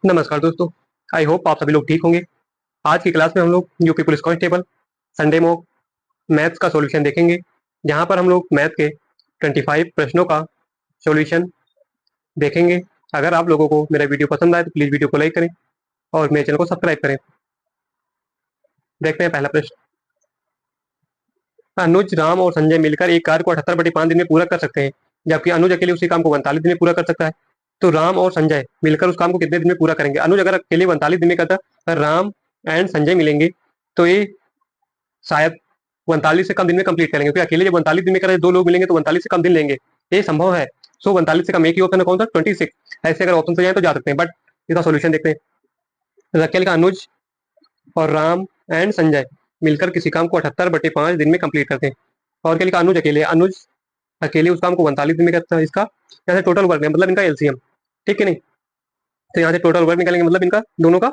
नमस्कार दोस्तों। आई होप आप सभी लोग ठीक होंगे। आज की क्लास में हम लोग UP police constable Sunday mock maths का सॉल्यूशन देखेंगे, जहां पर हम लोग मैथ के 25 प्रश्नों का सॉल्यूशन देखेंगे। अगर आप लोगों को मेरा वीडियो पसंद आए तो प्लीज़ वीडियो को लाइक करें और मेरे चैनल को सब्सक्राइब करें। देखते हैं पहला प्रश्न। अनुज, राम और संजय मिलकर एक कार्य को 78/5 दिन में पूरा कर सकते हैं, जबकि अनुज अकेले उसी काम को 45 दिन में पूरा कर सकता है। तो राम और संजय मिलकर उस काम को कितने दिन में पूरा करेंगे? अनुज अगर अकेले 45 दिन में करता, अगर राम एंड संजय मिलेंगे तो ये शायद 45 से कम दिन में कंप्लीट करेंगे, क्योंकि अकेले जब 45 दिन में करें, दो लोग मिलेंगे तो 45 से कम दिन लेंगे, ये संभव है। सो 45 से कम एक ही ऑप्शन है, कौन सा? 26। ऐसे अगर ऑप्शन से जाए तो जा सकते हैं, बट इसका सोल्यूशन देखते हैं। रकेल का अनुज और राम एंड संजय मिलकर किसी काम को 78/5 दिन में कंप्लीट करते हैं। और क्या लिखा? अनुज अकेले, अनुज अकेले उस काम को 45 दिन में करता है। इसका यहाँ से टोटल वर्क है, मतलब इनका एलसीएम, ठीक है नहीं? तो यहाँ से टोटल वर्क निकालेंगे, मतलब इनका दोनों का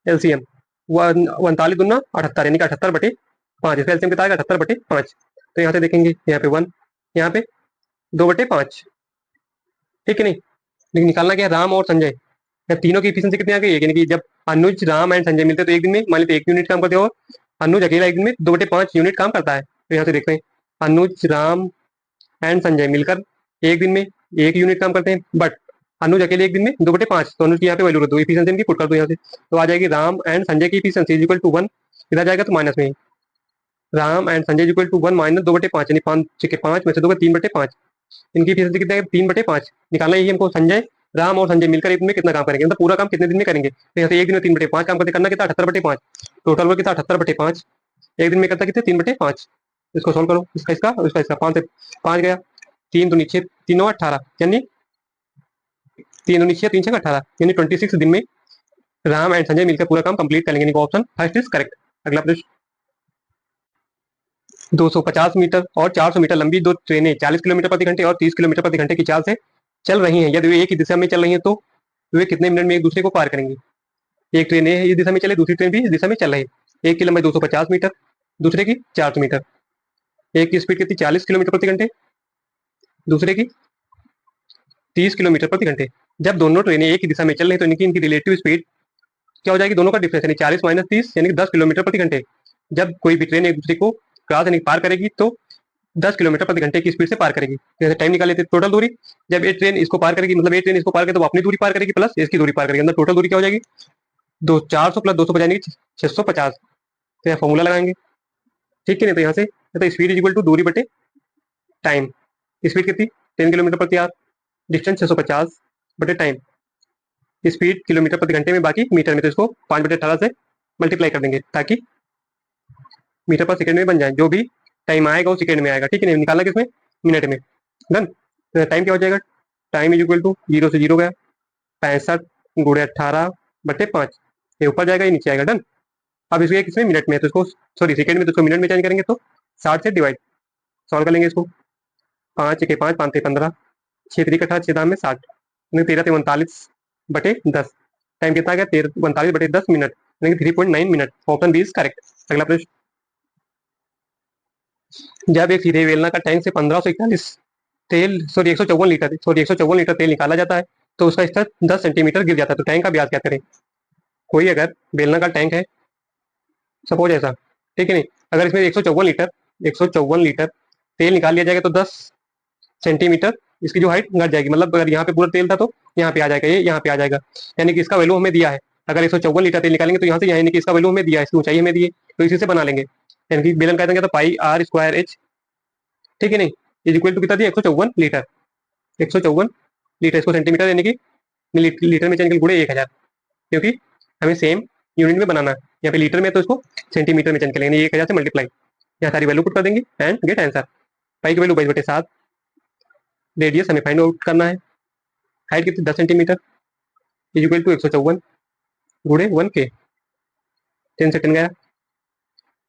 एलसीएम 45 दूना 78, यानी कि 78/5। इसका एलसीएम कितना आएगा? 78/5। तो यहाँ से देखेंगे, यहाँ पे 1, यहाँ पे 2/5, ठीक है नहीं? लेकिन निकालना क्या है? राम और संजय, या तीनों की एफिशिएंसी कितनी आ गई है? यानी कि जब अनुज, राम एंड संजय मिलते हैं तो एक दिन में मान लेते 1 यूनिट काम करते हो, अनुज अकेला एक दिन में 2/5 यूनिट काम करता है। तो यहाँ से देखते हैं, अनुज, राम एंड संजय मिलकर एक दिन में 1 यूनिट काम करते हैं, बट अनुज अकेले एक दिन में 2/5। तो अनुज की यहाँ पे वैल्यू रख दो, एफिशिएंसी इनकी पुट कर दो यहाँ से, तो आ जाएगी राम एंड संजय की एफिशिएंसी इज इक्वल टू 1। इधर जाएगा तो माइनस में, Ram and Sanjay is equal to 1 minus 2/5, यानी 5 में से 2 3/5। इनकी एफिशिएंसी कितना है? 3/5। निकालना यही हमको, संजय, राम और संजय मिलकर एक दिन में कितना काम करेंगे, मतलब पूरा काम कितने दिन में करेंगे। तो यहाँ से एक दिन में 3/5 काम करते, करना कितना? 78/5। टोटल वर्क कितना? 78/5। एक दिन में करता कितने? 3/5। इसको सोल्व करो, इसका इसका और इसका इसका, 5 से 5 गया, 3 दूनी 6, 3 18, यानी 3 दूनी 6, 3 6 18, यानी 26 दिन में राम एंड संजय मिलकर पूरा काम कंप्लीट करेंगे। यानी ऑप्शन फर्स्ट इज करेक्ट। अगला प्रश्न। 250 मीटर और 400 मीटर लंबी दो ट्रेनें 40 किलोमीटर प्रति घंटे और 30 किलोमीटर प्रति घंटे की चाल से चल रही हैं। यदि वे एक ही दिशा में चल रही हैं तो वे कितने मिनट में एक दूसरे को पार करेंगी? एक ट्रेन इस दिशा में चले, दूसरी ट्रेन भी इस दिशा में चल रही है। एक की लंबाई 250 मीटर, दूसरे की 400 मीटर। एक की स्पीड कितनी? 40 किलोमीटर प्रति घंटे, दूसरे की 30 किलोमीटर प्रति घंटे। जब दोनों ट्रेनें एक ही दिशा में चल रही तो इनकी रिलेटिव स्पीड क्या हो जाएगी? दोनों का डिफरेंस, यानी 40 माइनस 30, यानी 10 किलोमीटर प्रति घंटे। जब कोई भी ट्रेन एक दूसरे को क्रॉस यानी पार करेगी तो 10 किलोमीटर प्रति घंटे की स्पीड से पार करेगी। जैसे टाइम निकाल लेते, टोटल दूरी, जब एक ट्रेन इसको पार करेगी, मतलब एक ट्रेन इसको पार करे तो वो अपनी दूरी पार करेगी प्लस इसकी दूरी पार करेगी, मतलब टोटल दूरी क्या हो जाएगी? 400 प्लस 250 यानी 650। तो यहाँ फॉर्मूला लगाएंगे, ठीक है नहीं? तो यहाँ से तो स्पीड इज इक्वल टू दूरी बटे टाइम। स्पीड कितनी? 10 किलोमीटर प्रति आवर, डिस्टेंस 650 बटे टाइम। स्पीड किलोमीटर प्रति घंटे में, बाकी मीटर में, तो इसको 5/18 से मल्टीप्लाई कर देंगे ताकि मीटर पर सेकंड में बन जाए। जो भी टाइम आएगा वो सेकंड में आएगा, ठीक है नहीं? निकालना किसमें? मिनट में। डन। तो टाइम क्या हो जाएगा? टाइम इज इक्वल टू 0 से 0 गया, 65 गुणे 18/5। ये ऊपर जाएगा, ये नीचे आएगा। डन। अब इसको किसमें? मिनट में, तो इसको सॉरी सेकंड में, तो इसको मिनट में चेंज करेंगे तो 60 से डिवाइड, सॉल्व कर लेंगे इसको। 5 के 5, 5 15, 6 3 18, 6 दाम में 60, 13 से 39/10। टाइम कितना आ गया? 39/10 मिनट, यानी 3.9 मिनट। Option B is correct. अगला प्रश्न। जब एक सीधे वेलना का टैंक से 1541 तेल सॉरी 154 लीटर तेल निकाला जाता है तो उसका स्तर 10 सेंटीमीटर गिर जाता है, तो टैंक का व्यास क्या करें? कोई अगर बेलना का टैंक है, सपोज ऐसा, ठीक है नहीं? अगर इसमें 154 लीटर तेल निकाल लिया जाएगा तो 10 सेंटीमीटर इसकी जो हाइट घट जाएगी, मतलब अगर यहाँ पे पूरा तेल था तो यहाँ पे आ जाएगा, ये यहाँ पे आ जाएगा, यानी कि इसका वैल्यू हमें दिया है। अगर 154 लीटर तेल निकालेंगे तो यहाँ से यहाँ, यानी कि इसका वैल्यू हमें दिया है, इसकी ऊंचाई हमें दी है, तो इसी से बना लेंगे। यानी कि बेलन का देंगे तो पाई आर स्क्वायर एच, ठीक है नहीं? इज इक्वल टू कितना दिया? 154 लीटर। 154 लीटर, इसको सेंटीमीटर यानी कि लीटर में चेंज कर गुणे 1000, क्योंकि हमें सेम यूनिट में बनाना है। यहाँ पे लीटर में तो इसको सेंटीमीटर में चेंज कर लेंगे, 1000 से मल्टीप्लाई, यहाँ सारी वैल्यू पुट कर देंगे एंड गेट आंसर। पाई की वैल्यू 22/7, रेडियस हमें फाइंड आउट करना है, हाइट कितनी? 10 सेंटीमीटर, इज इक्वल टू 154 गुणे 1 के, 10 से 10 गया,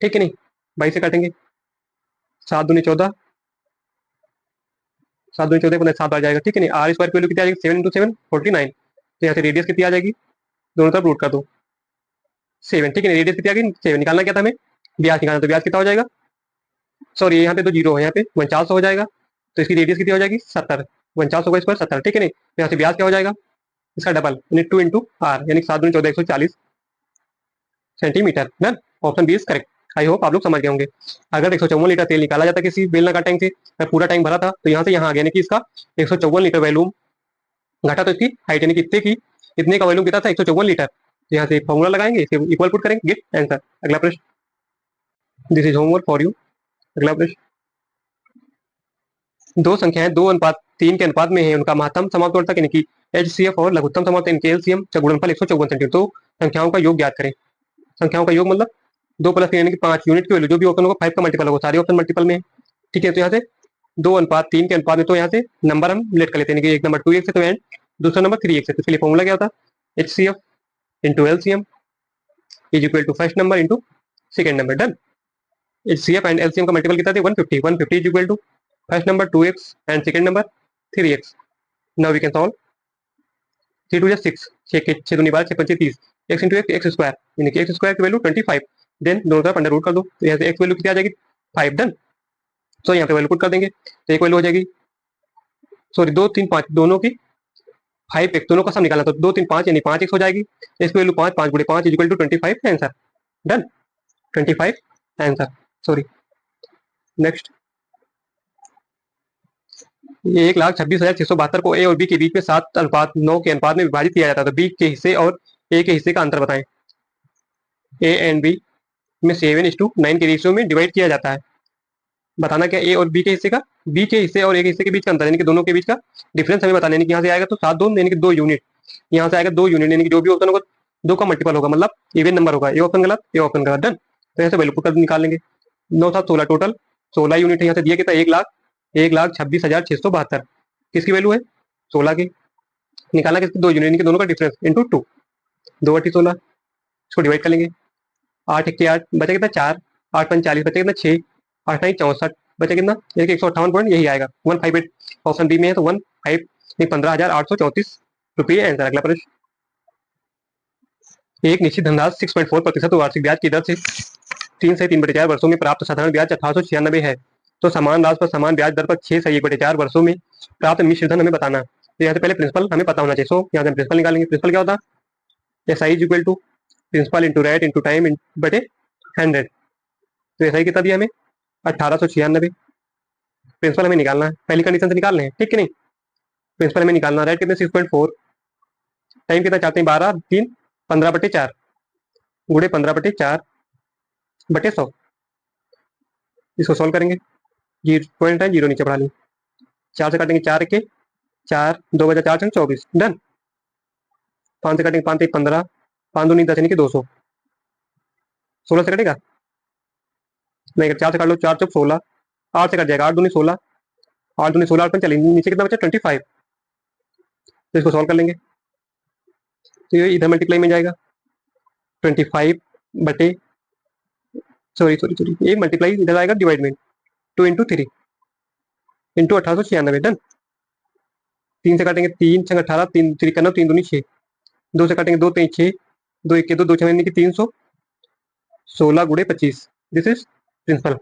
ठीक है नहीं? 22 से काटेंगे, 7 दूनी 14, 7 दूनी 14 7 आ जाएगा, ठीक है नहीं? आर स्क्वायर की वैल्यू कितनी आ जाएगी? 7 × 7 49। तो यहाँ से रेडियस कितनी आ जाएगी? दोनों तरफ रूट कर दो, 7, ठीक है? रेडियस कितनी आ गई? 7। निकालना क्या था हमें? ब्याज निकालना, तो ब्याज कितना हो जाएगा? सॉरी यहाँ पे तो 0 है, यहाँ पे 49 हो जाएगा, तो इसकी रेडियस कितनी हो जाएगी? 70। 49 होगा स्क्वायर 70, ठीक है नहीं? यहाँ से ब्याज क्या हो जाएगा? इसका डबल यानी 2 इंटू आर यानी 7 दूनी 14 140 centimetre. Done, option B is correct. I hope आप लोग समझ गए होंगे। अगर 154 लीटर तेल निकाला जाता किसी बेलनाकार टैंक से, मैं पूरा टैंक भरा था, तो यहाँ से यहाँ आ गया यानी कि इसका 154 लीटर वॉल्यूम घटा, तो इसकी हाइट यानी कितने की, इतने का वॉल्यूम कितना था 154 लीटर। तो यहाँ से एक फॉर्मूला लगाएंगे, इसे इक्वल पुट करेंगे, गेट आंसर। अगला प्रश्न, this is homework for you. अगला प्रश्न, दो संख्याएं 2:3 के अनुपात में है, उनका महत्तम समापवर्तक यानी कि HCF और लघुत्तम समापवर्तक यानी कि LCM का गुणनफल 154 सेंटीमीटर। तो संख्याओं का योग ज्ञात करें। संख्याओं का योग मतलब 2 + 3 यानी कि 5 यूनिट की वैल्यू जो भी ऑप्शन होगा 5 का मल्टीपल होगा, सारे ऑप्शन मल्टीपल में है। ठीक है, तो यहाँ से 2:3 के अनुपात में, तो यहाँ से नंबर हम लेट कर लेते हैं कि एक नंबर 2x है तो एंड दूसरा नंबर 3x है। तो इसके लिए फॉर्मूला क्या होता है, HCF into LCM is equal to first number into second number. Done, HCF and LCM का मल्टीपल कितना थे 150, 150 is equal to first number 2x and second number 3x। Now we can solve. 3 2 6, 6 दूनी 12, 6 5 30, x into x square यानी कि x square की value 25। Then दोनों तरफ under root कर दो, तो यहाँ से एक्स वैल्यू कितनी आ जाएगी 5। डन, तो यहाँ पे वैल्यू पुट कर देंगे, तो एक वैल्यू हो जाएगी, सॉरी 2 3 5 दोनों की 5x दोनों का सम निकालना, तो 2 3 5 यानी 5x हो जाएगी। इसकी वैल्यू 5, 5 गुणे 5 is equal to 25 answer. Done, 25 answer. Sorry, next, 1,26,672 को ए और बी के बीच में 7:9 के अनुपात में विभाजित किया जाता है, तो बी के हिस्से और ए के हिस्से का अंतर बताएं। ए एंड बी में 7:9 के रेशियो में डिवाइड किया जाता है। बताना क्या ए और बी के हिस्से का, बी के हिस्से और ए के हिस्से के बीच का अंतर यानी कि दोनों के बीच का डिफरेंस हमें बताना, यानी कि यहाँ से आएगा तो 7 2 यानी कि 2 यूनिट, यहाँ से आएगा 2 यूनिट यानी कि जो भी ऑप्शन होगा 2 का मल्टीपल होगा, मतलब इवन नंबर होगा। ये ऑप्शन गलत, ये ऑप्शन गलत। डन, तो यहाँ से वैल्यू पुट कर निकाल लेंगे। 9 7 16 टोटल 16 यूनिट है, यहाँ से दिया कितना 1,26,672। किसकी वैल्यू है 16 की, निकालना किसकी 2 यूनिट यानी कि दोनों का डिफरेंस इंटू 2, 2 8 16, इसको डिवाइड कर लेंगे। 8 1 8 बचा कितना 4, 8 5 40 बचा कितना 6, 8 9 64 बचा कितना, यानी कि 158 पॉइंट यही आएगा 158। ऑप्शन बी में है तो 15,834 रुपये आंसर। अगला प्रश्न, एक निश्चित धनराशि 6.4% वार्षिक ब्याज की दर से 3 से 3/4 वर्षों में प्राप्त साधारण ब्याज 1896 है, तो समान राशि पर समान ब्याज दर पर 6 से 1/4 वर्षों में प्राप्त मिश्र धन हमें बताना। तो यहाँ से पहले प्रिंसिपल हमें पता होना चाहिए, सो यहाँ से प्रिंसिपल निकालेंगे। प्रिंसिपल क्या होता है, SI is equal to principal into rate into time बटे 100। तो SI कितना दिया हमें 1896। प्रिंसिपल हमें निकालना है, पहली कंडीशन से निकालना है, ठीक है नहीं। प्रिंसिपल हमें निकालना है, रेट कितने 6.4, टाइम कितना चाहते हैं 12 3 15/4 गुणे 15/4 बटे 100। इसको सॉल्व करेंगे, 0.0 नीचे बढ़ा लेंगे, 4 से काटेंगे 4 के 4, 2 बजा 4 से 24। डन, 5 से काटेंगे 5 15, 5 2 10 यानी कि 200। 16 से कटेगा नहीं, 4 से काट लो 4 चौक 16, 8 से कट जाएगा 8 दूनी 16, 8 दूनी 16, 8 5 चलेंगे, नीचे कितना बचा 25। तो इसको सॉल्व कर लेंगे, तो ये इधर मल्टीप्लाई में जाएगा 25 बटे, सॉरी सॉरी सॉरी, ये मल्टीप्लाई इधर आएगा डिवाइड में 2 इंटू 3 इंटू 1896। डन, 3 से काटेंगे 3 6 18, 3 3 करना 3 दूनी 6, 2 से काटेंगे 2 3 6, 2 1 2 2 6 यानी कि 316 गुणे 25। This is principal.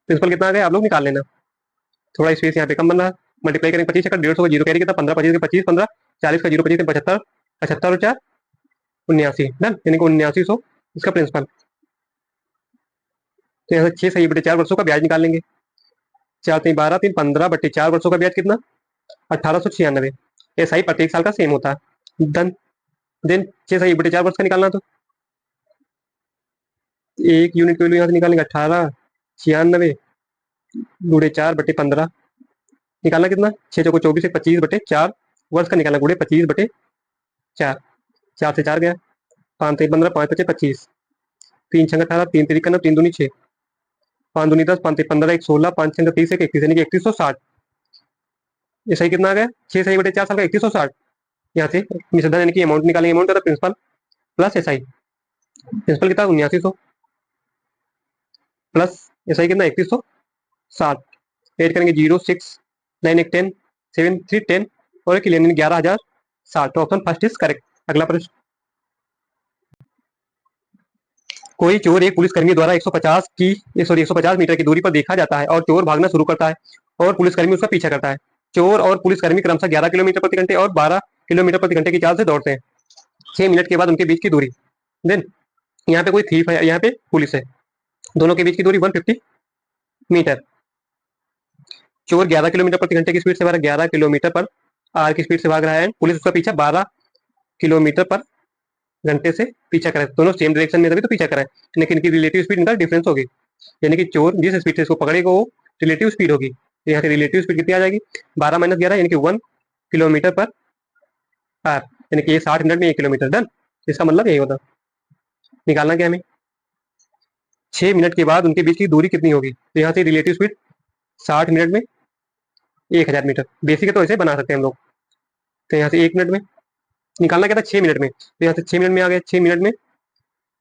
प्रिंसिपल कितना आ गया आप लोग निकाल लेना, थोड़ा स्पेस यहाँ पे कम बन रहा है। मल्टीप्लाई करेंगे 25 का 150 का जीरो कैरी कितना 15 25 का 25 15, 40 का जीरो 25 75, 75 और 4 79। डन, यानी कि 7900 इसका प्रिंसिपल। तो यहाँ से 6 से 1/4 वर्षों का ब्याज निकाल लेंगे, 4 3 12 3 15/4 वर्षों का ब्याज कितना 1896। ऐसा ही प्रत्येक साल का सेम होता है। डन, देन 6 से 1/4 वर्ष का निकालना, तो एक यूनिट की वैल्यू यहाँ से निकालेंगे 1896 गुणे 4/15, निकालना कितना 6 चौको 24 25/4 वर्ष का निकालना गुणे 25/4, 4 से 4 गया, 5 3 15, 5 5 25, 3 6 18, 3 3 करना 3 दूनी 6, 5 दूनी 10, 5 15 1 16, 5 6 30 1 31 यानी कि 3160। ये सही कितना आ गया 6 सही बटे 4 साल का 3160। यहाँ से मिश्रधन यानी कि अमाउंट निकालेंगे, अमाउंट का प्रिंसिपल प्लस SI। प्रिंसिपल कितना 7900 प्लस SI कितना 3160, एड करेंगे 0 6 9 1 10 7 3 10 और एक 11,060। Option first is correct. अगला प्रश्न, कोई चोर एक पुलिसकर्मी द्वारा 150 मीटर की दूरी पर देखा जाता है और चोर भागना शुरू करता है और पुलिसकर्मी उसका पीछा करता है। चोर और पुलिसकर्मी क्रमशः 11 किलोमीटर प्रति घंटे और 12 किलोमीटर प्रति घंटे की चाल से दौड़ते हैं। 6 मिनट के बाद उनके बीच की दूरी। देन यहाँ पे कोई थीफ है, यहाँ पे पुलिस है, दोनों के बीच की दूरी 150 मीटर। चोर 11 किलोमीटर प्रति घंटे की स्पीड से भाग रहा है, 11 किलोमीटर पर आर की स्पीड से भाग रहा है, पुलिस उसका पीछा 12 किलोमीटर पर घंटे से पीछा करे। दोनों सेम डायरेक्शन में तभी तो पीछा करे, लेकिन इनकी रिलेटिव स्पीड इनका डिफरेंस होगी, यानी कि चोर जिस स्पीड से इसको पकड़ेगा वो रिलेटिव स्पीड होगी। तो यहाँ से रिलेटिव स्पीड कितनी आ जाएगी, 12 - 11 यानी कि 1 किलोमीटर पर आर, यानी कि ये 60 मिनट में 1 किलोमीटर। डन। इसका मतलब यही होता। निकालना क्या हमें, 6 मिनट के बाद उनके बीच की दूरी कितनी होगी। तो यहाँ से रिलेटिव स्पीड 60 मिनट में 1000 मीटर, बेसिक है तो ऐसे बना सकते हैं हम लोग। तो यहाँ से 1 मिनट में निकालना क्या था, 6 मिनट में, तो यहाँ से 6 मिनट में आ गया। 6 मिनट में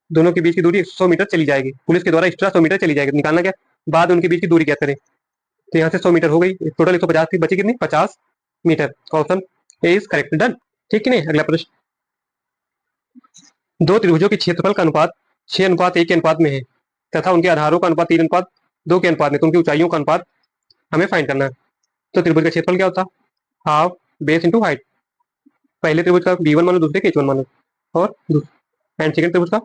दोनों के बीच की दूरी 100 मीटर चली जाएगी, पुलिस के द्वारा एक्स्ट्रा 100 मीटर चली जाएगी। निकालना क्या, बाद उनके बीच की दूरी क्या करें, तो यहाँ से 100 मीटर हो गई, टोटल 150 थी, बची कितनी, 50 metre. Option A is correct. Done. ठीक है नहीं। अगला प्रश्न, दो त्रिभुजों के क्षेत्रफल का अनुपात 6:1 के अनुपात में है तथा उनके आधारों का अनुपात 3:2 के अनुपात में, तो उनकी ऊंचाइयों का अनुपात हमें फाइंड करना है। तो त्रिभुज का क्षेत्रफल क्या होता, हाफ बेस इंटू हाइट। पहले त्रिभुज का b1 मानो, दूसरे का h1 मानो, और एंड सेकंड त्रिभुज का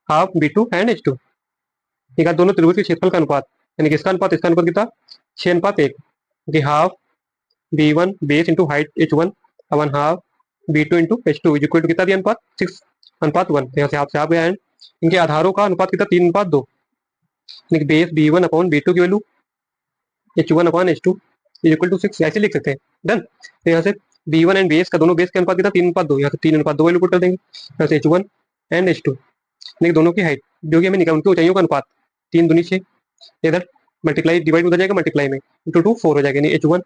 हाफ b2 एंड h2। ठीक है, दोनों त्रिभुज के क्षेत्रफल का अनुपात, यानी कि इसका अनुपात कितना, 6:1, कि half b1 base into height h1 upon half b2 into h2 is equal to कितना दिया अनुपात, 6:1। यहाँ से हाफ से हाफ गया। एंड इनके आधारों का अनुपात कितना, 3:2, यानी कि बेस b1 अपॉन b2 की value h1 upon h2 is equal to 6, ऐसे लिख सकते हैं। डन। तो यहाँ से b1 एंड बेस का दोनों बेस के अनुपात कितना, 3:2, यहाँ से 3:2 वैल्यू पुट कर देंगे। यहाँ से h1 एंड h2, यानी कि दोनों की हाइट जो कि हमें निकाल, उनकी ऊंचाइयों का अनुपात 3 दूनी 6, इधर मल्टीप्लाई डिवाइड में हो जाएगा, मल्टीप्लाई में इंटू 2 4 हो जाएगा, यानी h1,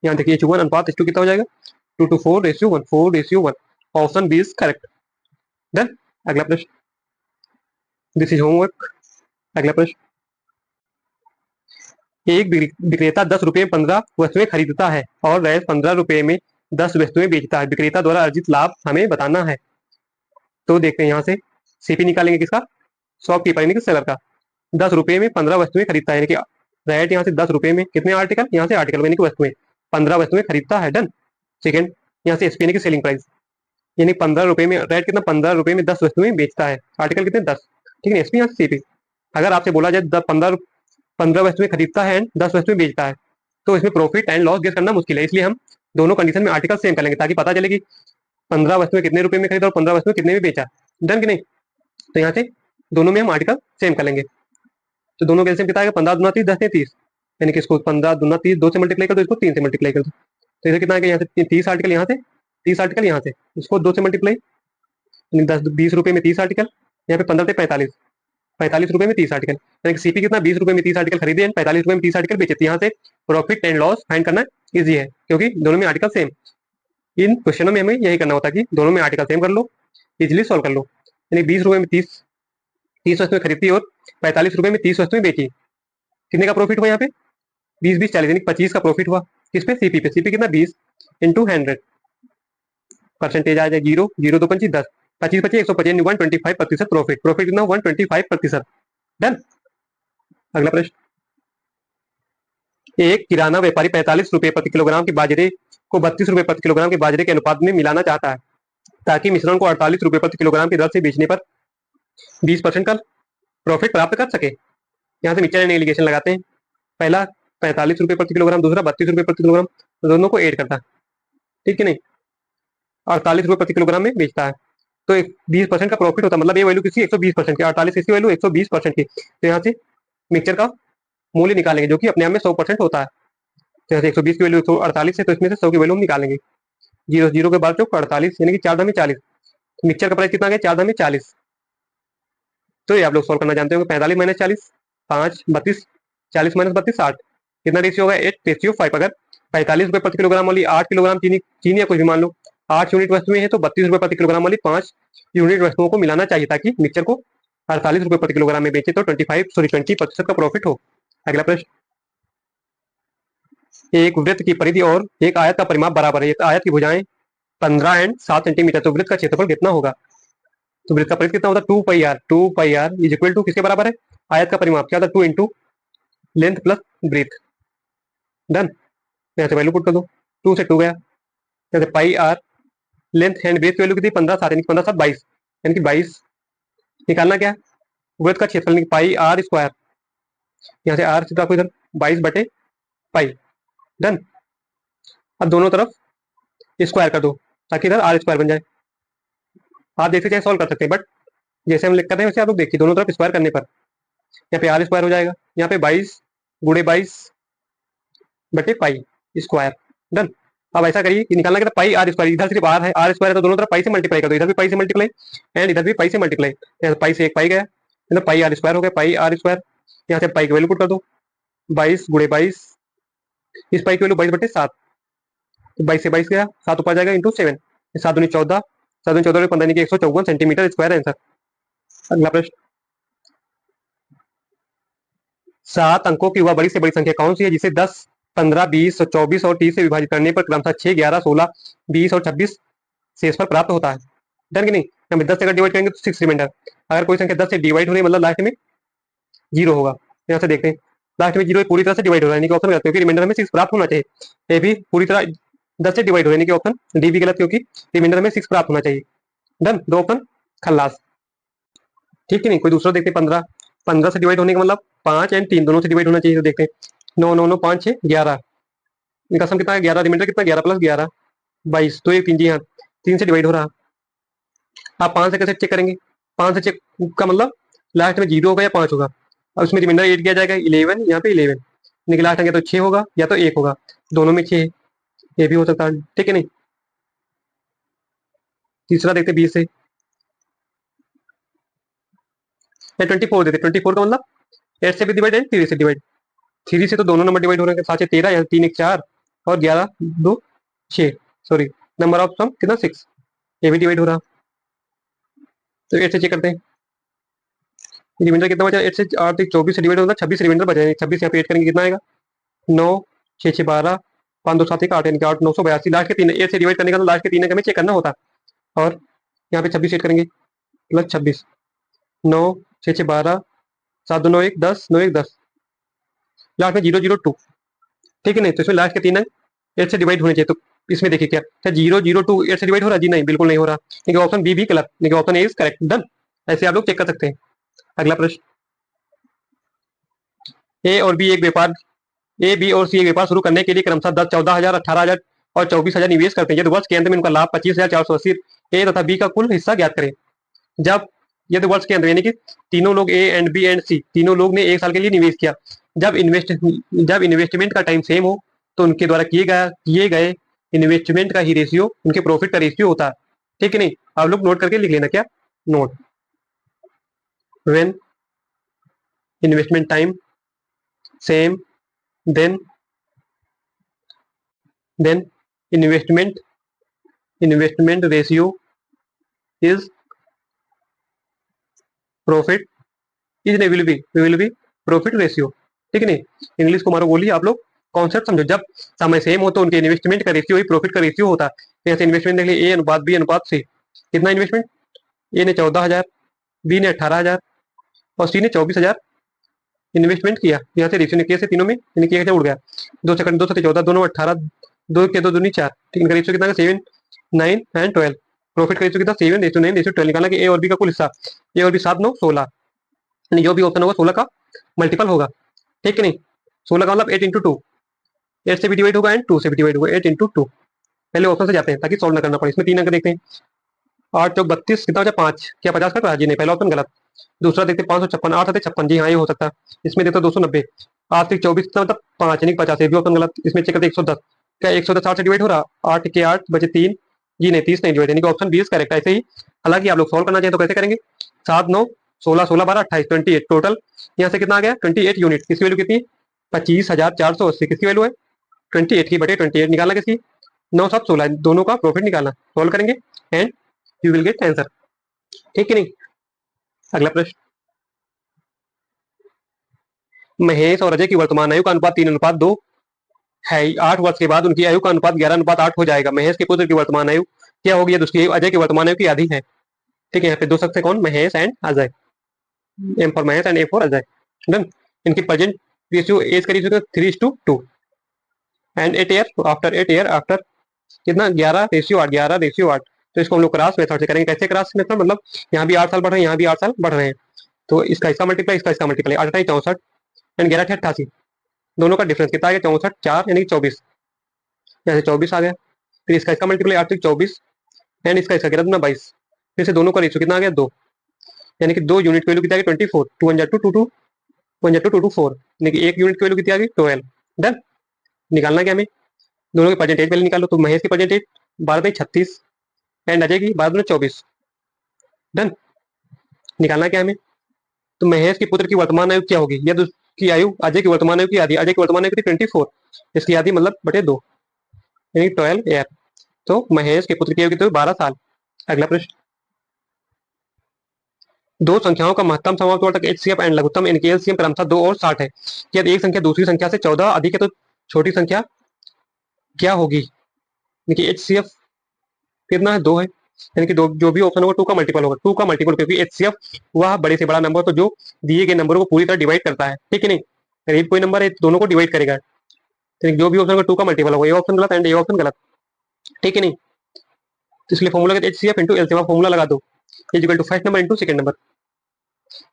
यहाँ देखिए h1 अनुपात h2 कितना हो जाएगा, 2:4:1, 4:1। Option B is correct. Done. अगला प्रश्न, दिस इज होमवर्क। अगला प्रश्न, एक विक्रेता 10 रुपए में 15 वस्तुएं खरीदता है और रैस 15 रुपए में 10 वस्तुएं बेचता है। विक्रेता द्वारा अर्जित लाभ हमें बताना है। तो देखते हैं, यहाँ से सीपी निकालेंगे किसका, शॉपकीपर यानी कि सेलर का। 10 रुपए में 15 वस्तुएं खरीदता है, यानी कि रेट यहाँ से 10 रुपए में कितने आर्टिकल, यहाँ से आर्टिकल यानी कि वस्तुएं 15 वस्तुएं खरीदता है। डन। सेकंड, यहाँ से एसपी यानी कि सेलिंग प्राइस, यानी 15 रुपए में रेट कितना, 15 रुपए में 10 वस्तुएं बेचता है, आर्टिकल कितने 10। ठीक है, एसपी यहाँ से सीपी। अगर आपसे बोला जाए 15 वस्तुएं खरीदता है एंड 10 वस्तुएं बेचता है, तो इसमें प्रॉफिट एंड लॉस गेस करना मुश्किल है, इसलिए हम दोनों कंडीशन में आर्टिकल सेम कर लेंगे ताकि पता चले कि 15 वस्तुएं कितने रुपए में खरीदा और 15 वस्तुएं कितने में बेचा। डन कि नहीं। तो यहाँ से दोनों में हम आर्टिकल सेम कर लेंगे। तो दोनों का सेम कितना आएगा, 15×2 = 30, 10×3 = 30, यानी कि इसको 15×2 = 30, 2 से मल्टीप्लाई कर दो, इसको 3 से मल्टीप्लाई कर दो। तो इधर कितना आएगा, यहाँ से 30 आर्टिकल, यहाँ से 30 आर्टिकल, यहाँ से इसको 2 से मल्टीप्लाई, यानी 20 रुपए में 30 आर्टिकल, यहाँ पे 15 थे 45, 45 रुपए में 30 आर्टिकल, यानी कि सीपी कितना, 20 रुपए में 30 आर्टिकल खरीदे एंड 45 रुपए में 30 आर्टिकल बेचे। यहाँ से प्रॉफिट एंड लॉस फाइंड करना इजी है क्योंकि दोनों में आर्टिकल सेम। इन क्वेश्चनों में हमें यही करना होता है कि दोनों में आर्टिकल सेम कर लो, इजिली सॉल्व कर लो। यानी 20 रुपए में 30 वस्तुएं खरीदती और 45 रुपए में 30 वस्तुएं बेची, कितने का प्रॉफिट हुआ यहाँ पे, 20-20-40, यानी 25 का प्रॉफिट हुआ। किस पे, सीपी पे। सीपी कितना, 20 इंटू 100, परसेंटेज आ जाए 0, 0 2 5 10, 25 125, 125% प्रॉफिट। प्रॉफिट कितना, 125%। डन। अगला प्रश्न, एक किराना व्यापारी 45 रुपए प्रति किलोग्राम के बाजरे को 32 रुपए प्रति किलोग्राम के बाजरे के अनुपात में मिलाना चाहता है ताकि मिश्रण को 48 रुपए प्रति किलोग्राम की दर से बेचने पर 20% का प्रॉफिट प्राप्त कर सके। यहाँ से मिक्सचर एंड एलिगेशन लगाते हैं। पहला 45 रुपए प्रति किलोग्राम, दूसरा 32 रुपए प्रति किलोग्राम, दोनों को ऐड करता है। ठीक है नहीं, 48 रुपए प्रति किलोग्राम में बेचता है, तो 20% का प्रॉफिट होता है, मतलब ये वैल्यू किसी 120% की, 48 इसकी वैल्यू 120% की। तो यहाँ से मिक्सचर का मूल्य निकालेंगे जो कि अपने आप में 100% होता है। तो यहाँ से 120 की वैल्यू 148 है, तो इसमें से 100 की वैल्यू हम निकालेंगे। 0 0 के बाद चौक 48, यानी कि 4×40। मिक्सचर का प्राइस कितना आ गया, 4×40। तो ये आप लोग सॉल्व करना जानते होंगे, 45 - 40, 5 32, 40 - 32 60, कितना रेशियो होगा, 8:5। अगर 45 रुपए प्रति किलोग्राम वाली 8 किलोग्राम चीनी चीनी या कुछ भी मान लो 8 यूनिट वस्तुएं हैं, तो 32 रुपए प्रति किलोग्राम वाली 5 यूनिट वस्तुओं को मिलाना चाहिए ताकि मिक्सचर को 48 रुपए प्रति किलोग्राम में बेचे तो 20% का प्रॉफिट हो। अगला प्रश्न, एक वृत्त की परिधि और एक आयत का परिमाप बराबर है। एक आयत की भुजाएं 15 एंड 7 सेंटीमीटर, तो वृत्त का क्षेत्रफल कितना होगा। तो वृत्त का परिधि कितना होता है, 2πr। 2πr is equal to किसके बराबर है, आयत का परिमाप क्या होता है, 2 into length plus breadth. Done. यहाँ से वैल्यू पुट कर दो, 2 से 2 गया, यहाँ से πr लेंथ एंड बेस की वैल्यू कितनी 15 7 यानी 15 7 22 यानी कि 22 निकालना क्या है वृत्त का क्षेत्रफल पाई आर स्क्वायर यहाँ से आर आपको इधर 22/पाई डन। अब दोनों तरफ स्क्वायर कर दो ताकि इधर आर स्क्वायर बन जाए। आप देखते चाहे सॉल्व कर सकते हैं बट जैसे हम लिख कर रहे हैं वैसे आप लोग देखिए दोनों तरफ स्क्वायर करने पर यहाँ पे आर स्क्वायर हो जाएगा यहाँ पे 22 × 22/पाई स्क्वायर डन। अब ऐसा करिए कि निकालना क्या पाई आर स्क्वायर इधर सिर्फ आर है आर स्क्वायर है तो दोनों तरफ पाई से मल्टीप्लाई कर दो इधर भी पाई से मल्टीप्लाई एंड इधर भी पाई से मल्टीप्लाई पाई से एक पाई गया मतलब पाई आर स्क्वायर हो गया पाई आर स्क्वायर यहाँ से पाई की वैल्यू पुट कर दो 22 × 22 इस पाई की वैल्यू 22/7 तो 22 से 22 गया 7 ऊपर जाएगा इंटू 7 7 दूनी 14 7 दूनी 14 15 की 154 सेंटीमीटर स्क्वायर आंसर। अगला प्रश्न 7 अंकों की वह बड़ी से बड़ी संख्या कौन सी है जिसे 10 15 20 24 और 30 से विभाजित करने पर क्रमशः 6 11 16 20 और 26 शेष पर प्राप्त होता है डन कि नहीं। हम 10 से अगर डिवाइड करेंगे तो 6 रिमाइंडर अगर कोई संख्या 10 से डिवाइड हो रही है मतलब लास्ट में 0 होगा यहाँ से देखते हैं लास्ट में 0 पूरी तरह से डिवाइड हो रहा है ऑप्शन गलत क्योंकि रिमाइंडर में 6 प्राप्त होना चाहिए। ए भी पूरी तरह 10 से डिवाइड हो रहा है ऑप्शन डी भी गलत क्योंकि रिमाइंडर में 6 प्राप्त होना चाहिए डन। दो ऑप्शन खल्लास ठीक है नहीं। कोई दूसरा देखते 15 से डिवाइड होने का मतलब 5 एंड 3 दोनों से डिवाइड होना चाहिए तो देखते हैं 9 9 9 5 6 11 इनका सम कितना है 11 रिमाइंडर कितना 11 + 11 22 तो ये 3 जी हाँ 3 से डिवाइड हो रहा। आप 5 से कैसे चेक करेंगे 5 से चेक का मतलब लास्ट में 0 होगा या 5 होगा अब उसमें रिमाइंडर 8 किया जाएगा 11 यहाँ पे 11 यानी कि लास्ट में या तो 6 होगा या तो 1 होगा दोनों में 6 ये भी हो सकता है ठीक है नहीं। तीसरा देखते 20 से 24 देते 24 का मतलब 8 से भी डिवाइड एंड 3 से डिवाइड 3 से तो दोनों नंबर डिवाइड हो रहे हैं 7 से 13 यहाँ 3 1 4 और 11 2 6 सॉरी नंबर ऑफ सम कितना 6 ये भी डिवाइड हो रहा तो 8 से चेक करते हैं रिमाइंडर कितना बचा 8 से 8 तक 24 से डिवाइड होगा 26 रिमाइंडर बचा 26 यहाँ पे 8 करेंगे कितना आएगा 9 6 6 12 5 2 7 1 8 यानी कि 8 982 लास्ट के 3 8 से डिवाइड करने का तो लास्ट के 3 हमें चेक करना होता और यहाँ पे 26 एड करेंगे प्लस 26 9 6 6 12 7 2 9 1 10 9 1 10 लास्ट में 0 0 2 ठीक है नहीं तो इसमें लास्ट के 3 अंक 8 से डिवाइड होने चाहिए तो इसमें देखिए क्या 0 0 2 8 से डिवाइड हो रहा है जी नहीं बिल्कुल नहीं हो रहा लेकिन ऑप्शन बी भी गलत लेकिन option A is correct done. ऐसे आप लोग चेक कर सकते हैं। अगला प्रश्न ए और बी एक व्यापार ए बी और सी एक व्यापार शुरू करने के लिए क्रमशः 10 14,000 18,000 और 24,000 निवेश करते हैं यदि वर्ष के अंत में उनका लाभ 25,480 ए तथा बी का कुल हिस्सा ज्ञात करें। जब यदि वर्ष के अंत यानी कि तीनों लोग ए एंड बी एंड सी तीनों लोग ने 1 साल के लिए निवेश किया जब इन्वेस्टमेंट का टाइम सेम हो तो उनके द्वारा किए गए इन्वेस्टमेंट का ही रेशियो उनके प्रॉफिट का रेशियो होता है ठीक है नहीं। आप लोग नोट करके लिख लेना क्या note when investment time same then investment ratio is profit is will be profit ratio ठीक है नहीं। इंग्लिश को मारो बोलिए आप लोग कॉन्सेप्ट समझो जब समय सेम हो तो उनके इन्वेस्टमेंट का रेशियो ही प्रॉफिट का रेशियो होता है। जैसे इन्वेस्टमेंट देख लिए ए अनुपात बी अनुपात सी कितना इन्वेस्टमेंट ए ने 14,000 बी ने 18,000 और सी ने 24,000 इन्वेस्टमेंट किया यहाँ से रेशियो ने के से तीनों में यानी कि उड़ गया 2 सेकंड 2 से 14 दोनों 18 2 के 2 दूनी 4 ठीक इनका रेशियो कितना 7 9 एंड 12 प्रॉफिट का रेशियो कितना 7 रेशियो 9 रेशियो 12 निकालना कि ए और बी का कुल हिस्सा ए और बी 7 9 16 यानी जो भी ऑप्शन होगा 16 का मल्टीपल होगा ठीक है नहीं। 16 का मतलब 8 × 2 8 से भी डिवाइड होगा एंड 2 से भी डिवाइड होगा 8 × 2 पहले ऑप्शन से जाते हैं ताकि सॉल्व ना करना पड़े। इसमें 3 अंक देखते हैं 8 चौक 32 कितना बचा 5 क्या 50 का जी नहीं पहला ऑप्शन गलत। दूसरा देखते 556 8 56 जी हाँ ये हो सकता है। इसमें देखते 290 8 से 24 कितना मतलब 5 यानी 50 भी ऑप्शन गलत। इसमें चेक करते 110 क्या 110 8 से डिवाइड हो रहा 8 के 8 बचे 3 जी नहीं 30 नहीं डिवाइड यानी कि ऑप्शन 20 करेक्ट। ऐसे ही हालांकि आप लोग सॉल्व करना चाहें तो कैसे करेंगे 7 9 16 16 12 28 28 टोटल यहाँ से कितना आ गया 28 यूनिट किसकी वैल्यू कितनी 25,480 किसकी वैल्यू है 28 की बटे 28 निकालना किसकी 9 7 16 दोनों का प्रॉफिट निकालना सॉल्व करेंगे and you will get answer ठीक है नहीं। अगला प्रश्न महेश और अजय की वर्तमान आयु का अनुपात 3:2 है 8 वर्ष के बाद उनकी आयु का अनुपात 11:8 हो जाएगा। महेश के पुत्र की वर्तमान आयु क्या होगी यदि उसकी आयु अजय की वर्तमान आयु की आधी है ठीक है। यहाँ पे दो शख्स है कौन Mahesh and Ajay M for Mahesh and A for Ajay done. इनकी प्रेजेंट रेशियो एज का रेशियो 3:2 एंड 8 ईयर आफ्टर कितना 11 रेशियो 8 11 रेशियो 8 तो इसको हम लोग क्रॉस मेथड से करेंगे। कैसे क्रॉस मेथड, मतलब यहाँ भी 8 साल बढ़ रहे हैं, यहाँ भी 8 साल बढ़ रहे हैं, तो इसका मल्टीप्लाई, इसका मल्टीप्लाई, 8 64 एंड 11 88, दोनों का डिफरेंस कितना आ गया 64 4 यानी कि 24, यहाँ से 24 आ गया। फिर इसका मल्टीप्लाई 8 24 एंड इसका गिरा दूना 22, फिर से दोनों का रेशियो कितना आ गया 2, यानी कि 2 यूनिट की वैल्यू कितना आ गई 24, 2 1 2 2 1 2 2 2 4, यानी कि 1 यूनिट की वैल्यू कितनी आ गई 12। डन। निकालना क्या हमें, दोनों के परसेंटेज वैल्यू निकालो। तो महेश की परसेंटेज 12/36 एंड अजय की 12/24। डन। निकालना क्या हमें, तो महेश के पुत्र की वर्तमान आयु क्या होगी, यदि उसकी आयु अजय की वर्तमान आयु की आधी, अजय की वर्तमान आयु कितनी 24, इसकी आधी मतलब बटे 2 यानी 12 ईयर। तो महेश के पुत्र की आयु कितनी 12 साल। अगला प्रश्न, दो संख्याओं का महत्तम समावर्तक एचसीएफ एंड लघुत्तम इनके एलसीएम क्रमशः 2 और 60 है। यदि एक संख्या दूसरी संख्या से 14 अधिक है तो छोटी संख्या क्या होगी। देखिए एचसीएफ कितना है 2 है, यानी कि दो जो भी ऑप्शन होगा 2 का मल्टीपल होगा, 2 का मल्टीपल, क्योंकि एचसीएफ वह बड़े से बड़ा नंबर तो जो दिए गए नंबरों को पूरी तरह डिवाइड करता है, ठीक है नहीं। करीब कोई नंबर है दोनों को डिवाइड करेगा, तो जो भी ऑप्शन होगा 2 का मल्टीपल होगा। ये ऑप्शन गलत एंड ये ऑप्शन गलत, ठीक है नहीं। तो इसलिए formula HCF into LCM, formula लगा दो, is equal to first number into second number,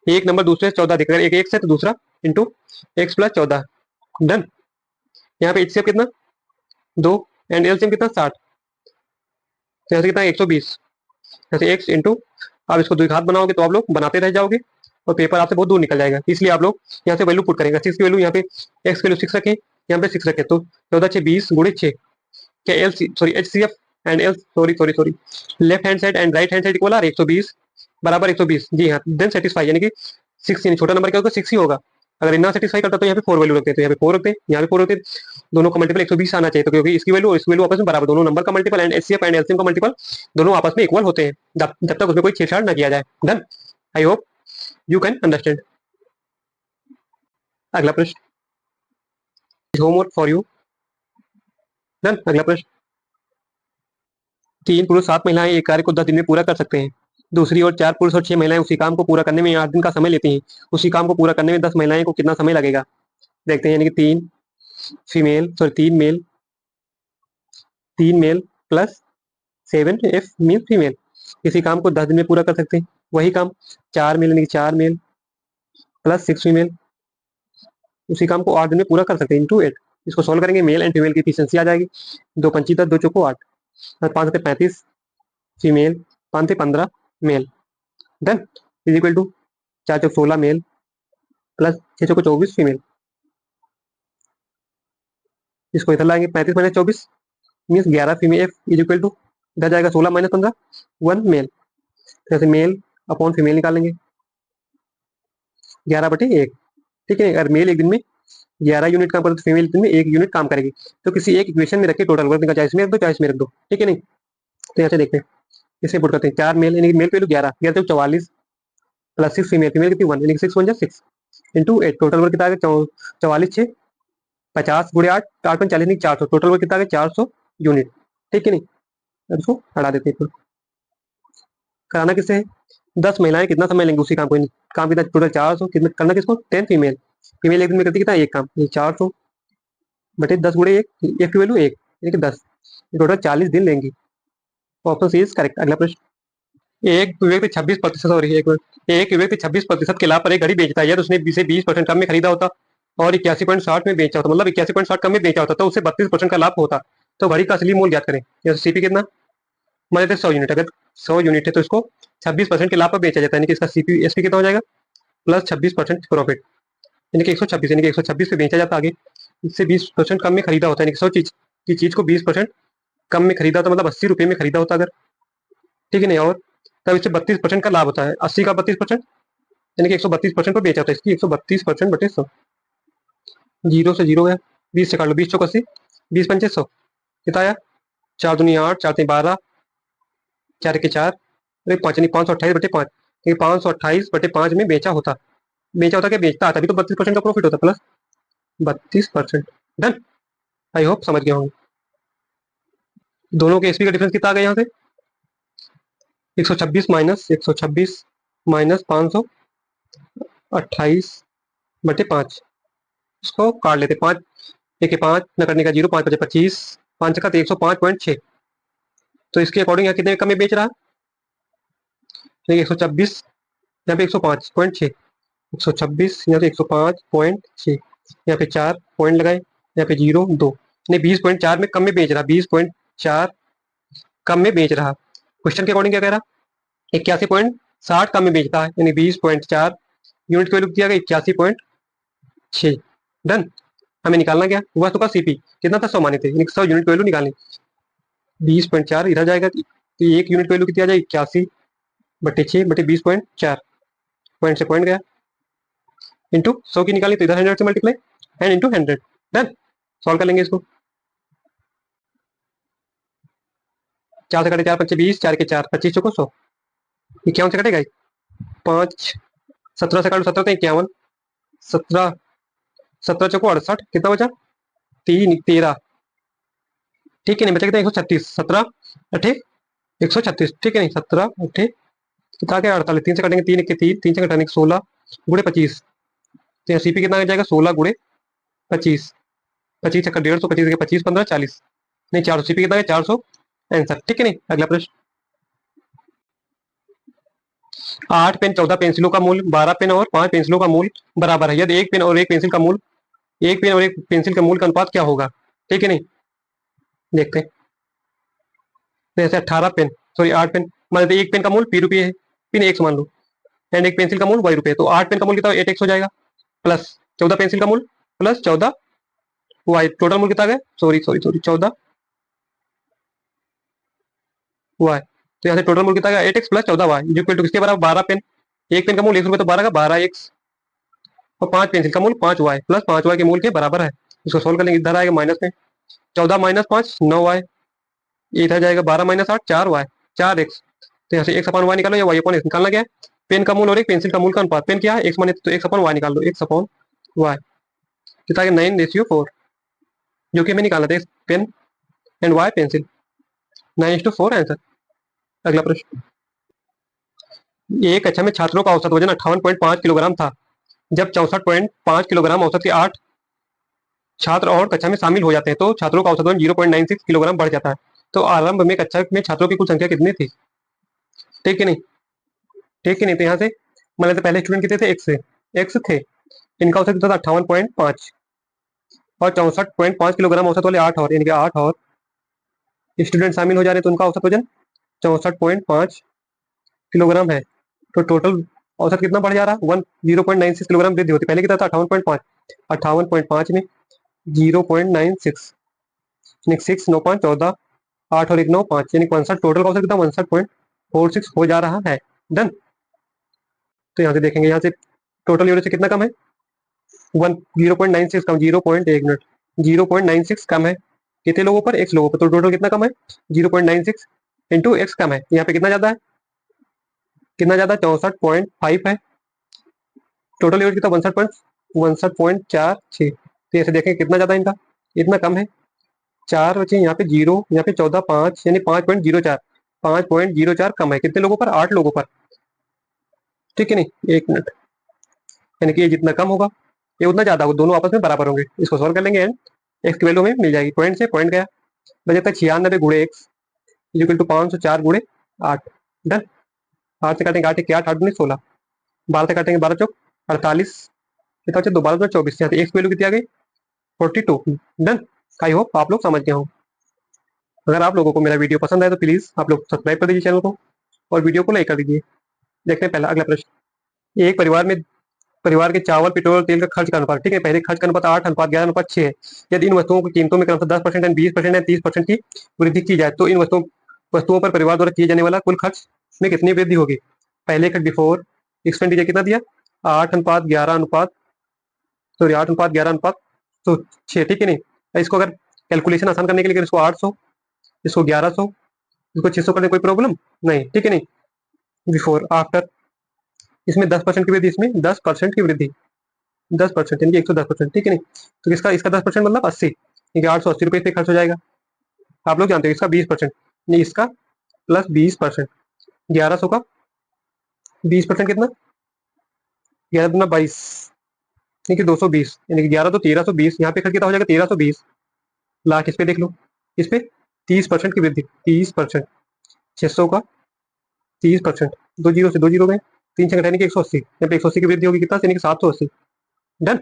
एक नंबर दूसरे से 14 दिखेगा, एक एक्स है तो दूसरा इंटू एक्स प्लस 14। डन। यहाँ पे एचसीएफ कितना 2 एंड एलसीएम कितना 60, तो यहाँ से कितना 120, यहाँ से एक्स इंटू, आप इसको द्विघात बनाओगे तो आप लोग बनाते रह जाओगे और पेपर आपसे बहुत दूर निकल जाएगा, इसलिए आप लोग यहाँ से वैल्यू पुट करेंगे। 6 की वैल्यू यहाँ पे एक्स की वैल्यू 6 रखें, यहाँ पे 6 रखें, तो 14 6 20 गुणे 6, क्या L sorry H C F and L sorry sorry sorry left hand side and right hand side equal are 120 बराबर 120, जी हाँ। देन सेटिस्फाई, यानी कि 6, यानी छोटा नंबर क्या होगा 6 ही होगा। अगर इतना सेटिस्फाई करता तो यहाँ पे 4 वैल्यू रखते, तो यहाँ पे 4 रखते, यहाँ पे 4 रखते, दोनों का मल्टीपल 120 आना चाहिए, तो क्योंकि इसकी वैल्यू और इसकी वैल्यू आपस में बराबर, दोनों नंबर का multiple and HCF and LCM का मल्टीपल दोनों आपस में इक्वल होते हैं, जब तक उसमें कोई छेड़छाड़ ना किया जाए। Done. I hope you can understand. अगला प्रश्न, होमवर्क फॉर यू। डन। अगला प्रश्न, 3 पुरुष 7 महिलाएं एक कार्य को 10 दिन में पूरा कर सकते हैं। दूसरी ओर 4 पुरुष और 6 महिलाएं उसी काम को पूरा करने में 8 दिन का समय लेती हैं। उसी काम को पूरा करने में 10 महिलाएं को कितना समय लगेगा। देखते हैं, यानी कि 3 male plus 7 F mean female किसी काम को 10 दिन में पूरा कर सकते हैं। वही काम 4 मेल यानी कि 4 मेल प्लस 6 फीमेल उसी काम को 8 दिन में पूरा कर सकते हैं इंटू 8। इसको सॉल्व करेंगे, मेल एंड फीमेल की एफिशिएंसी आ जाएगी, 2 पंची 10, 2 चौको 8, 5 से 35 फीमेल, 5 से 15 male. Done. Is equal to 4 चौक 16 मेल प्लस 6 चौको 24 फीमेल। इसको इधर लाएंगे, 35 minus 24 means 11 female, F is equal to इधर जाएगा 16 माइनस 15 1 मेल, जैसे मेल अपॉन फीमेल निकालेंगे 11/1, ठीक है। अगर मेल एक दिन में 11 यूनिट काम करे तो फीमेल दिन में 1 यूनिट काम करेगी। तो किसी एक इक्वेशन में रखे टोटल वर्क का चॉइस में रख दो, चॉइस में रख दो, ठीक है नहीं। तो यहाँ से देखते हैं, इसे पुट करते हैं, 4 मेल यानी मेल पे 11 11 44 प्लस 6 फीमेल, फीमेल कितनी 1 यानी 6 1 6 इंटू 8, टोटल वर्क कितना आ गया 44 6 50 गुणे 8 8 40 नहीं 400, टोटल वर्क कितना आ गया 400 यूनिट, ठीक है नहीं। अब इसको हटा देते हैं। कराना किससे है, 10 महिलाएं कितना समय लेंगे उसी काम को, काम कितना टोटल 400, कितना करना किसको 10 फीमेल, फीमेल एक दिन में करती कितना एक काम, 400 बटे 10 गुणे 1, एक की वैल्यू 1 यानी कि 10, टोटल 40 दिन लेंगी। Option C is correct. अगला प्रश्न, एक व्यक्ति 26% सॉरी एक व्यक्ति 26% के लाभ पर एक घड़ी बेचता है, यदि उसने इसे 20% कम में खरीदा होता और 81.60 में बेचा होता, मतलब 81.60 कम में बेचा होता तो उसे 32% का लाभ होता। तो घड़ी का असली मूल्य ज्ञात करें। जैसे सीपी कितना, मतलब 100 यूनिट, अगर 100 यूनिट है तो इसको 26% के लाभ पर बेचा जाता है, यानी कि इसका सीपी एसपी कितना हो जाएगा प्लस 26% प्रॉफिट, यानी कि 126, यानी कि 126 पे बेचा जाता आगे, इससे 20% कम में खरीदा होता है, यानी कि 100 चीज की चीज को 20% कम में खरीदा होता, मतलब 80 रुपये में खरीदा होता अगर, ठीक है नहीं। और तब इससे 32% का लाभ होता है, 80 का 32% यानी कि 132% पर बेचा होता है, इसकी 132% बटे 100, जीरो से जीरो है, 20 से काट लो, 20 चौक 80, 20 पंचे 100 कितना आया, 4 दूनी 8, 4 तीन 12, 4 के 4, अरे 5 नहीं 528/5, 528/5 में बेचा होता क्या बेचता है, तभी तो 32% का प्रॉफिट होता प्लस 32%। डन। आई होप समझ गए होंगे। दोनों के एसपी का डिफरेंस कितना आ गया यहाँ से, 126 माइनस 528/5, इसको काट लेते 5 एक 5 न करने का 0, 5 5 25, 5 का तो 105.6, तो इसके अकॉर्डिंग यहाँ कितने कम में बेच रहा है? 126, यहाँ पे 105.6, 126 यहाँ पे 105.6, यहाँ पे 4 पॉइंट लगाए, यहाँ पे 0.2, नहीं 20.4 में कम में बेच रहा, 20.4 कम में बेच रहा। क्वेश्चन के अकॉर्डिंग क्या कह रहा? 81.60 कम में बेचता है, यानी 20.4 यूनिट की वैल्यू दिया गया 81.6। डन। हमें निकालना क्या हुआ तो का सीपी कितना था, 100 माने थे, 100 यूनिट की वैल्यू निकालनी। 20.4 इधर जाएगा तो एक यूनिट की वैल्यू कितनी आ जाएगी, 81/6/20.4, पॉइंट से पॉइंट गया, इंटू 100 की निकाली तो इधर 100 से multiply and into 100। Done. Solve कर लेंगे इसको। 4 से कटे 4 5 20, 4 के 4 25 चौको 100, 51 से कटेगा 5, 17 से काटो 17 तो 51, 17 17 चौको 68, कितना बचा 3 13, ठीक है नहीं बचा कितना 136, 17 अठे 136, ठीक है नहीं 17 अठे कितना क्या 48, 3 से कटेंगे 3 के 3, 3 से कटेंगे 16 गुड़े 25, तो यहाँ सीपी कितना आ जाएगा 16 गुड़े 25, 25 चक्कर 150, 25 के 25 15 40, नहीं 400, सीपी कितना है 400 आंसर, ठीक है नहीं। अगला प्रश्न, 8 पेन 14 पेंसिलों का मूल्य 12 पेन और 5 पेंसिलों का मूल्य बराबर है, यदि एक पेन और एक पेंसिल का मूल्य, एक पेन और एक पेंसिल का मूल्य का अनुपात क्या होगा, ठीक है नहीं। देखते हैं, जैसे 18 पेन, सॉरी 8 पेन, मान लेते एक पेन का मूल्य ₹P है, पिन एक्स मान लो, एंड एक पेंसिल का मूल्य ₹Y, तो 8 पेन का मूल्य कितना 8x हो जाएगा, प्लस 14 पेंसिल का मूल्य प्लस 14y, टोटल मूल्य कितना है, सॉरी सॉरी सॉरी 14y, तो यहाँ से टोटल मूल्य कितना 8x plus 14y equal to किसके बराबर 12 पेन, एक पेन का मूल्य ₹1 तो 12 का 12x, और 5 पेंसिल का मूल्य 5y प्लस 5y के मूल्य के बराबर है। इसको सोल्व कर लेंगे, इधर आएगा माइनस में 14 माइनस 5 9y, इधर जाएगा 12 माइनस 8 4y 4x, तो यहाँ से x अपॉन y निकालो या y अपॉन x निकालना क्या है, पेन का मूल्य और एक पेंसिल का मूल्य का अनुपात, पेन क्या है x माने तो x अपॉन y निकाल लो, x अपॉन y कितना है 9:4, जो कि हमें निकालना था pen and y pencil, 9:4 answer. अगला प्रश्न, एक कक्षा में छात्रों का औसत वजन 58.5 किलोग्राम था, जब 64.5 किलोग्राम औसत के 8 छात्र और कक्षा में शामिल हो जाते हैं तो छात्रों का औसत वजन 0.96 किलोग्राम बढ़ जाता है, तो आरंभ में कक्षा में छात्रों की कुल संख्या कितनी थी, ठीक है नहीं, ठीक है नहीं, तो यहाँ से मान लेते पहले स्टूडेंट कितने थे, एक्स थे, इनका औसत कितना था 58.5, और 64.5 किलोग्राम औसत वाले 8 और, यानी कि 8 और स्टूडेंट शामिल हो जा रहे हैं तो उनका औसत वजन 64.5 किलोग्राम है, तो टोटल औसत कितना बढ़ जा रहा है 0.96 किलोग्राम वृद्धि होती, पहले कितना था 58.5, 58.5 में 0.96, 6 9 5 14, 8 और 1 9 5, यानी 62, टोटल का औसत कितना 61.46 हो जा रहा है। डन। तो यहाँ से देखेंगे, यहाँ से टोटल यूनिट से कितना कम है 0.96 कम, 0.1 मिनट, 0.96 कम है कितने लोगों पर, x लोगों पर, तो टोटल कितना कम है 0.96 इंटू एक्स कम है, यहाँ पे कितना ज्यादा है, कितना ज्यादा 64.5 है, टोटल यूनिट कितना 61.46, तो ऐसे देखें कितना ज्यादा इनका, इतना कम है, 4 बचे यहाँ पे 0, यहाँ पे 14 5, यानी 5.04, 5.04 कम है कितने लोगों पर, 8 लोगों पर, ठीक है नहीं, 1 मिनट, यानी कि ये जितना कम होगा ये उतना ज्यादा होगा, दोनों आपस में बराबर होंगे। इसको सॉल्व कर लेंगे एंड एक्स की वैल्यू में मिल जाएगी, पॉइंट से पॉइंट गया, बचे तक 96 गुड़े एक्स इक्वल टू 504 गुड़े 8। डन। 8 से काटेंगे 8 के 8, 8 दूनी 16, 12 से काटेंगे 12 चौक 48, कितना बचे 2 12 24, यहाँ एक्स वैल्यू कितनी आ गई 42। डन। आई होप आप लोग समझ गए हो। अगर आप लोगों को मेरा वीडियो पसंद आए तो प्लीज आप लोग सब्सक्राइब कर दीजिए चैनल को और वीडियो को लाइक कर दीजिए। देखते हैं पहला अगला प्रश्न, एक परिवार के चावल पेट्रोल और तेल का खर्च का अनुपात, ठीक है, पहले खर्च का अनुपात 8:11:6 है, यदि इन वस्तुओं की कीमतों में क्रमशः 10% एंड 20% एंड 30% की वृद्धि की जाए तो इन वस्तुओं पर परिवार द्वारा किए जाने वाला कुल खर्च में कितनी वृद्धि होगी। पहले का बिफोर एक्सपेंडिचर कितना दिया 8:11 सॉरी 8:11 तो 6, ठीक है नहीं। इसको अगर कैलकुलेशन आसान करने के लिए इसको 800, इसको 1100, इसको 600 करने कोई प्रॉब्लम नहीं, ठीक है नहीं। बिफोर आफ्टर, इसमें 10% की वृद्धि, इसमें 10% की वृद्धि, 10% यानी कि 110%, ठीक है नहीं। तो इसका इसका 10% मतलब 80, यानी कि 880 रुपये पे खर्च हो जाएगा। आप लोग जानते हो इसका 20%, नहीं इसका प्लस 20%, 1100 का 20% कितना 11 दूना 22, यानी कि 220, यानी कि 11 तो 1320, यहाँ पे खर्च कितना हो जाएगा 1320। लास्ट इस पे देख लो, इस पे 30% की वृद्धि, 30%, 600 का 30%, 2 जीरो से 2 जीरो गए, 3 छः घटाने की 180, यहाँ पे 180 की वृद्धि होगी कितना, यानी कि 780। डन।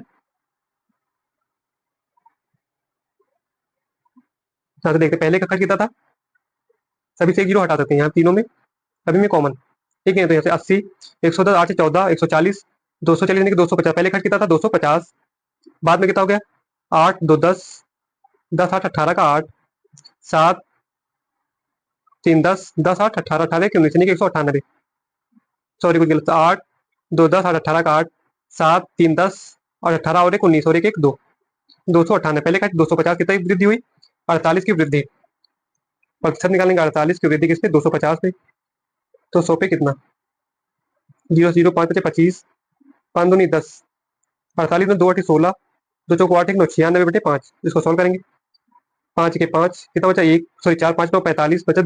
यहाँ से देखते पहले का खर्च कितना था, सभी से 1 जीरो हटा सकते हैं यहाँ तीनों में, सभी में कॉमन। ठीक है, तो यहाँ से 80, 110, 8 से 14, 140, 240 यानी कि 250। पहले खर्च कितना था 250, बाद में कितना हो गया 8 2 10, 10 8 18 का 8, 7 3 10, 10 8 18, 18 के 19 यानी कि 198। सॉरी कुछ गलत, 8 2 10 8 18 का 8, 7 3 10 और 18 और एक 19 और एक एक 2, 298। पहले खर्च 250 कितनी वृद्धि हुई, 48 की वृद्धि। प्रतिशत निकालेंगे 48 की वृद्धि किस पे, 250 पे। तो 100 पे कितना, 0 0 5 बचे 25, 5 दूनी 10, 48 में 2 8 16, 2 चौको 8 1 9 96 बटे 5। इसको सॉल्व करेंगे, 5 के 5 कितना बचा, 1 सॉरी 4 5 9 45 बचा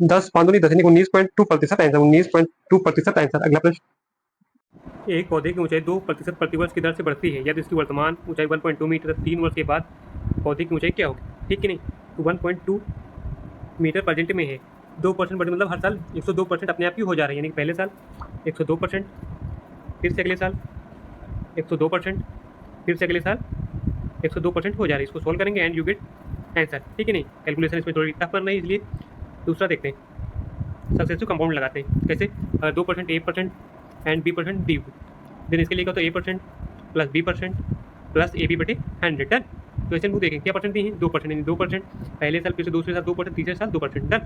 10, 5 दूनी 10 यानी 19.2% आंसर, 19.2% आंसर। अगला प्रश्न, एक पौधे की ऊंचाई 2% प्रतिवर्ष की दर से बढ़ती है यदि इसकी वर्तमान ऊंचाई 1.2 मीटर 3 वर्ष के बाद पौधे की ऊंचाई क्या होगी। ठीक है नहीं, तो 1.2 मीटर परसेंट में है, 2% बढ़े मतलब हर साल 102% अपने आप ही हो जा रही है, यानी कि पहले साल 102%, फिर से अगले साल 102%, फिर से अगले साल 102% हो जा रही है। इसको सोल्व करेंगे एंड यू गेट आंसर। ठीक है नहीं, कैलकुलेशन इसमें थोड़ी टफ करना है, इसलिए दूसरा देखते हैं। सक्सेसिव कंपाउंड लगाते हैं कैसे, 2% A% and B% D, then इसके लिए क्या होता है A% plus B% plus AB बटे 100। डन। क्वेश्चन को देखें क्या परसेंट दी है, 2%, यानी 2% पहले साल, फिर से दूसरे साल 2%, तीसरे साल 2%। डन।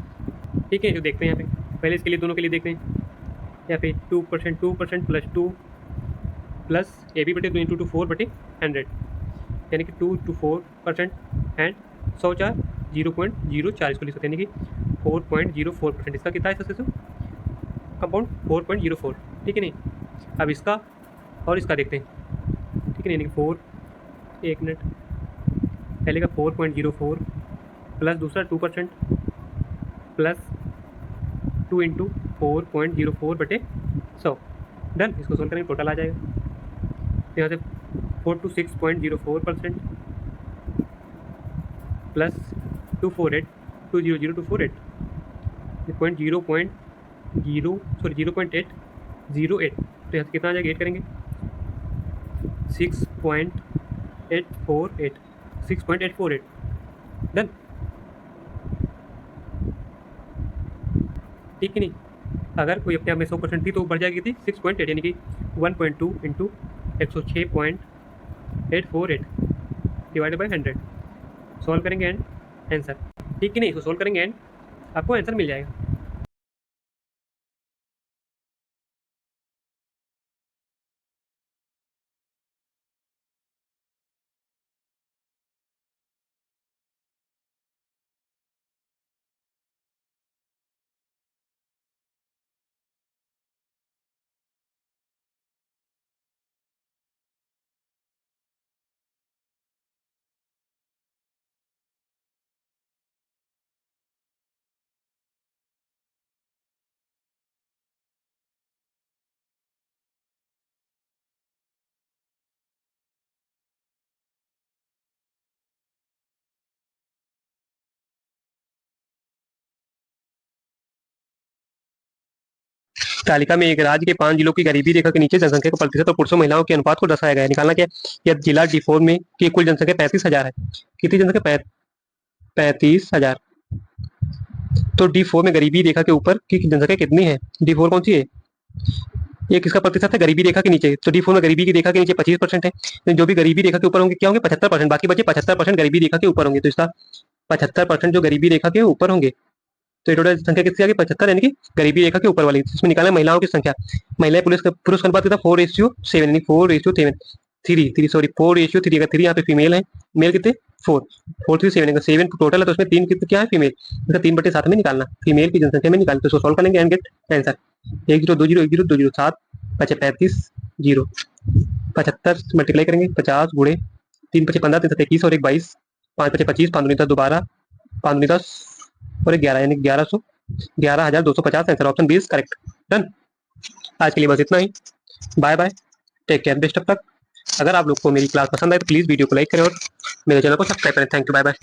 ठीक है, जो देखते हैं यहाँ पे पहले इसके लिए दोनों के लिए देखते हैं, यहाँ पे 2% प्लस 2 प्लस AB बटे 2 इंटू 2 4 बटे 100, यानी कि 2 to 4% एंड 100 4 0.04, इसको लिख सकते हैं, यानी कि 4.04%। इसका कितना है सक्सेसिव कंपाउंड, 4.04। ठीक है नहीं, अब इसका और इसका देखते हैं। ठीक है नहीं, यानी कि 4, एक मिनट, पहले का 4.04 प्लस दूसरा 2% प्लस 2 इंटू 4.04 बटे 100। डन। इसको सोल्व करेंगे टोटल आ जाएगा, तो यहाँ से 4 to 6.04% प्लस 248 200 248 0.808, तो यहाँ से कितना आ जाएगा, 8 करेंगे 6.848 डन। ठीक है नहीं, अगर कोई अपने आप में 100% थी तो बढ़ जाएगी थी 6.8, यानी कि 1.2 इंटू 106.848 डिवाइडेड बाई 100। सॉल्व करेंगे एंड आंसर। ठीक है नहीं, इसको सॉल्व करेंगे एंड आपको आंसर मिल जाएगा। तालिका में एक राज्य के 5 जिलों की गरीबी रेखा के नीचे जनसंख्या का प्रतिशत और पुरुषों महिलाओं के अनुपात को दर्शाया गया है। निकालना क्या है, यह जिला D4 में की कुल जनसंख्या 35,000 है। कितनी जनसंख्या, 35,000। तो D4 में गरीबी रेखा के ऊपर की जनसंख्या कितनी है, D4 कौन सी है, ये किसका प्रतिशत है, गरीबी रेखा के नीचे। तो D4 में गरीबी की रेखा के नीचे 25% है, तो जो भी गरीबी रेखा के ऊपर होंगे क्या होंगे, 75%, बाकी बचे 75% गरीबी रेखा के ऊपर होंगे। तो इसका 75% जो गरीबी रेखा के ऊपर होंगे, तो टोटल संख्या कितनी आ गई, 75, यानी कि गरीबी रेखा के ऊपर वाली। इसमें निकालना महिलाओं की संख्या, महिलाएं पुरुष का अनुपात कितना, 4:7, यानी 4:7, 3 सॉरी 4:3। अगर 3 यहाँ पे फीमेल है, मेल कितने 4, 4:3 7, 7 टोटल है, तो उसमें 3 कितने क्या है फीमेल, इसका 3/7 में निकालना, फीमेल की जनसंख्या में निकालना। तो इसको सॉल्व करेंगे एंड गेट आंसर। 1 0 2 0 1 0 2 0 7 बचे 35 0, 75 मल्टीप्लाई करेंगे 50 गुणे 3 बचे 15, 3 21 और 1 22, 5 बचे 25, 5 दूनी 12, 5 दूनी 10 और 11, यानी 11,250 आंसर, ऑप्शन 20 करेक्ट। डन। आज के लिए बस इतना ही, bye bye, take care, best of luck. अगर आप लोग को मेरी क्लास पसंद आए तो प्लीज़ वीडियो को लाइक करें और मेरे चैनल को सब्सक्राइब करें। Thank you, bye bye.